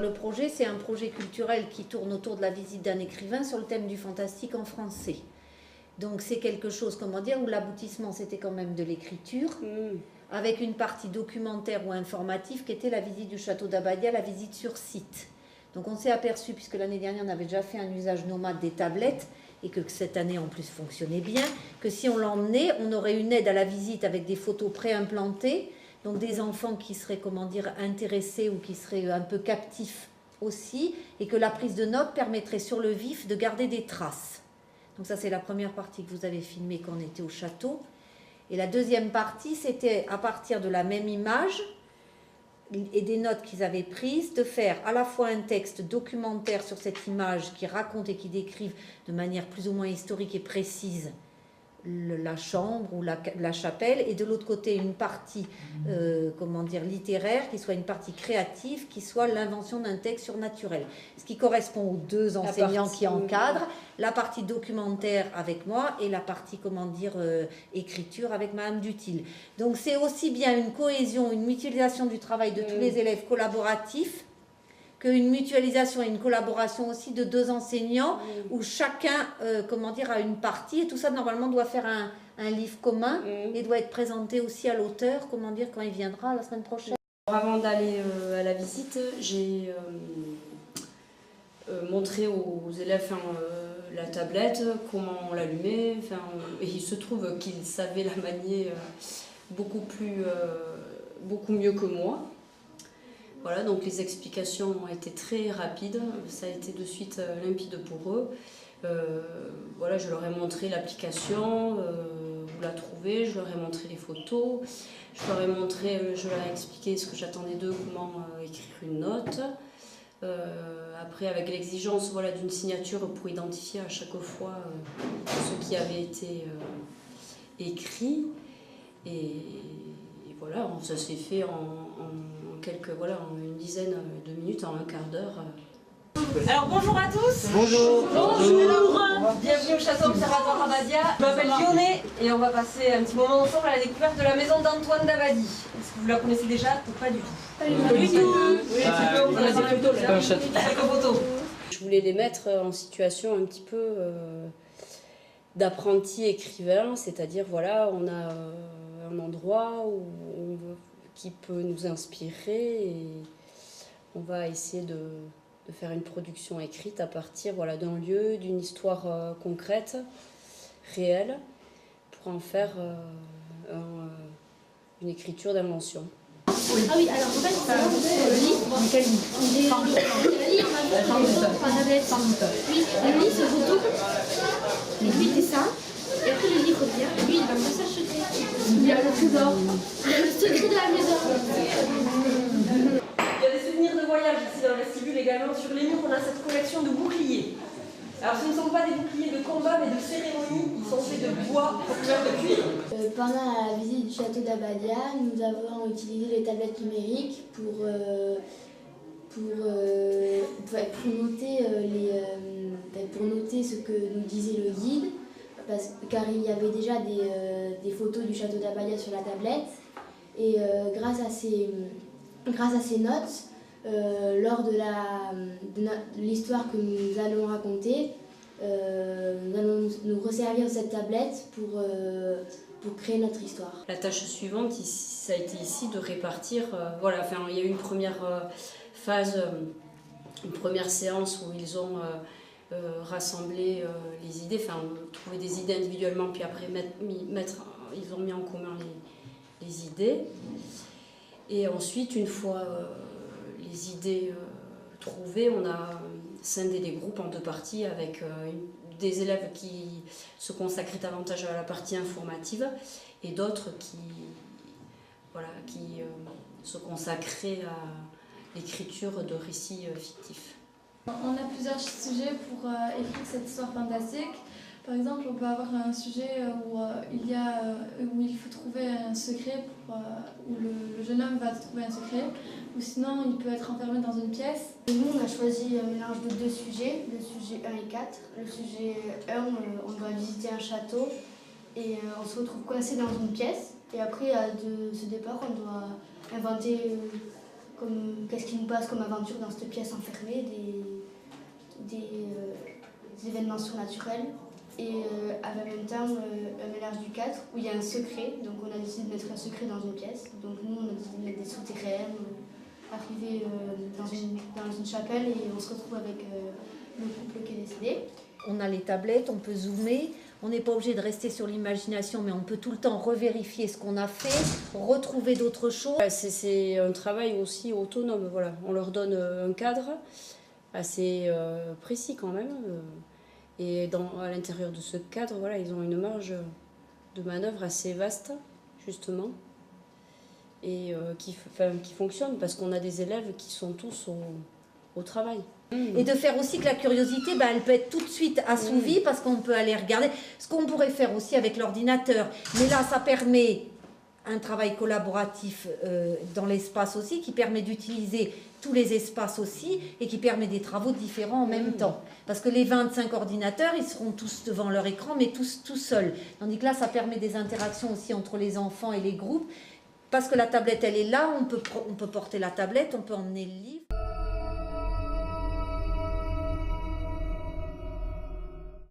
Le projet, c'est un projet culturel qui tourne autour de la visite d'un écrivain sur le thème du fantastique en français. Donc c'est quelque chose, comment dire, où l'aboutissement c'était quand même de l'écriture, avec une partie documentaire ou informative qui était la visite du château d'Abadia, la visite sur site. Donc on s'est aperçu, puisque l'année dernière on avait déjà fait un usage nomade des tablettes, et que cette année en plus fonctionnait bien, que si on l'emmenait, on aurait une aide à la visite avec des photos préimplantées, donc des enfants qui seraient, comment dire, intéressés ou qui seraient un peu captifs aussi, et que la prise de notes permettrait sur le vif de garder des traces. Donc ça c'est la première partie que vous avez filmée quand on était au château. Et la deuxième partie, c'était à partir de la même image et des notes qu'ils avaient prises, de faire à la fois un texte documentaire sur cette image qui raconte et qui décrive de manière plus ou moins historique et précise la chambre ou la chapelle, et de l'autre côté une partie comment dire, littéraire, qui soit une partie créative, qui soit l'invention d'un texte surnaturel. Ce qui correspond aux deux enseignants qui encadrent, la partie documentaire avec moi et la partie, comment dire, écriture avec Madame Dutil. Donc c'est aussi bien une cohésion, une mutualisation du travail de tous les élèves collaboratifs, qu'une mutualisation et une collaboration aussi de deux enseignants où chacun, comment dire, a une partie, et tout ça normalement doit faire un livre commun et doit être présenté aussi à l'auteur, comment dire, quand il viendra la semaine prochaine. Avant d'aller à la visite, j'ai montré aux élèves la tablette, comment on l'allumait, et il se trouve qu'ils savaient la manier beaucoup mieux que moi. Voilà, donc les explications ont été très rapides, ça a été de suite limpide pour eux. Voilà, je leur ai montré l'application, où la trouver, je leur ai montré les photos, je leur ai expliqué ce que j'attendais d'eux, comment écrire une note. Après, avec l'exigence, voilà, d'une signature pour identifier à chaque fois ce qui avait été écrit. Et voilà, ça s'est fait en une dizaine de minutes, en un quart d'heure. Alors bonjour à tous. Bonjour. Bonjour. Bienvenue au château Observatoire Abadia. Je m'appelle Lyonnais et on va passer un petit moment ensemble à la découverte de la maison d'Antoine d'Abadie. Est-ce que vous la connaissez déjà ou pas du tout? Pas du tout. Oui, on a des photos là. Quelques photos. Je voulais les mettre en situation un petit peu d'apprenti écrivain, c'est-à-dire voilà, on a un endroit qui peut nous inspirer et on va essayer de faire une production écrite à partir, voilà, d'un lieu, d'une histoire concrète, réelle, pour en faire une écriture d'invention. Ah oui, alors en fait, c'est le lit. Quel lit? Le lit, on a vu sur les photos sur la tablette. Oui, le lit se retourne, et puis il dessin, et après le lit revient, et lui il va me s'acheter. Il y a le trésor, il y a le secret de la maison. Il y a des souvenirs de voyage ici dans le vestibule également. Sur les murs, on a cette collection de boucliers. Alors ce ne sont pas des boucliers de combat mais de cérémonie, ils sont faits de bois couleur de cuir. Pendant la visite du château d'Abadia, nous avons utilisé les tablettes numériques pour noter ce que nous disait le guide, car il y avait déjà des photos du château d'Abadia sur la tablette. Et grâce à ces notes, lors de l'histoire que nous allons raconter, nous allons nous resservir de cette tablette pour créer notre histoire. La tâche suivante, ça a été ici de répartir, voilà, enfin, il y a eu une première phase, une première séance où ils ont rassemblé les idées, enfin trouvé des idées individuellement, puis après ils ont mis en commun les idées. Et ensuite, une fois les idées trouvées, on a scindé les groupes en deux parties avec des élèves qui se consacraient davantage à la partie informative et d'autres qui se consacraient à l'écriture de récits fictifs. On a plusieurs sujets pour écrire cette histoire fantastique. Par exemple, on peut avoir un sujet où il faut trouver un secret, où le jeune homme va trouver un secret, ou sinon il peut être enfermé dans une pièce. Nous, on a choisi un mélange de deux sujets, le sujet 1 et 4. Le sujet 1, on doit visiter un château et on se retrouve coincé dans une pièce. Et après, de ce départ, on doit inventer comme qu'est-ce qui nous passe comme aventure dans cette pièce enfermée, des événements surnaturels. Et en même temps, un mélange du 4 où il y a un secret. Donc on a décidé de mettre un secret dans une pièce. Donc nous, on a décidé de mettre des souterrains, arriver dans une chapelle et on se retrouve avec le couple qui est décédé. On a les tablettes, on peut zoomer. On n'est pas obligé de rester sur l'imagination, mais on peut tout le temps revérifier ce qu'on a fait, retrouver d'autres choses. C'est un travail aussi autonome, voilà. On leur donne un cadre assez précis quand même. Et à l'intérieur de ce cadre, voilà, ils ont une marge de manœuvre assez vaste, justement, et qui fonctionne parce qu'on a des élèves qui sont tous au travail. Et de faire aussi que la curiosité, elle peut être tout de suite assouvie parce qu'on peut aller regarder ce qu'on pourrait faire aussi avec l'ordinateur. Mais là, ça permet un travail collaboratif dans l'espace aussi, qui permet d'utiliser tous les espaces aussi et qui permet des travaux différents en même temps. Parce que les 25 ordinateurs, ils seront tous devant leur écran, mais tous tout seuls. Tandis que là, ça permet des interactions aussi entre les enfants et les groupes. Parce que la tablette, elle est là, on peut porter la tablette, on peut emmener le livre.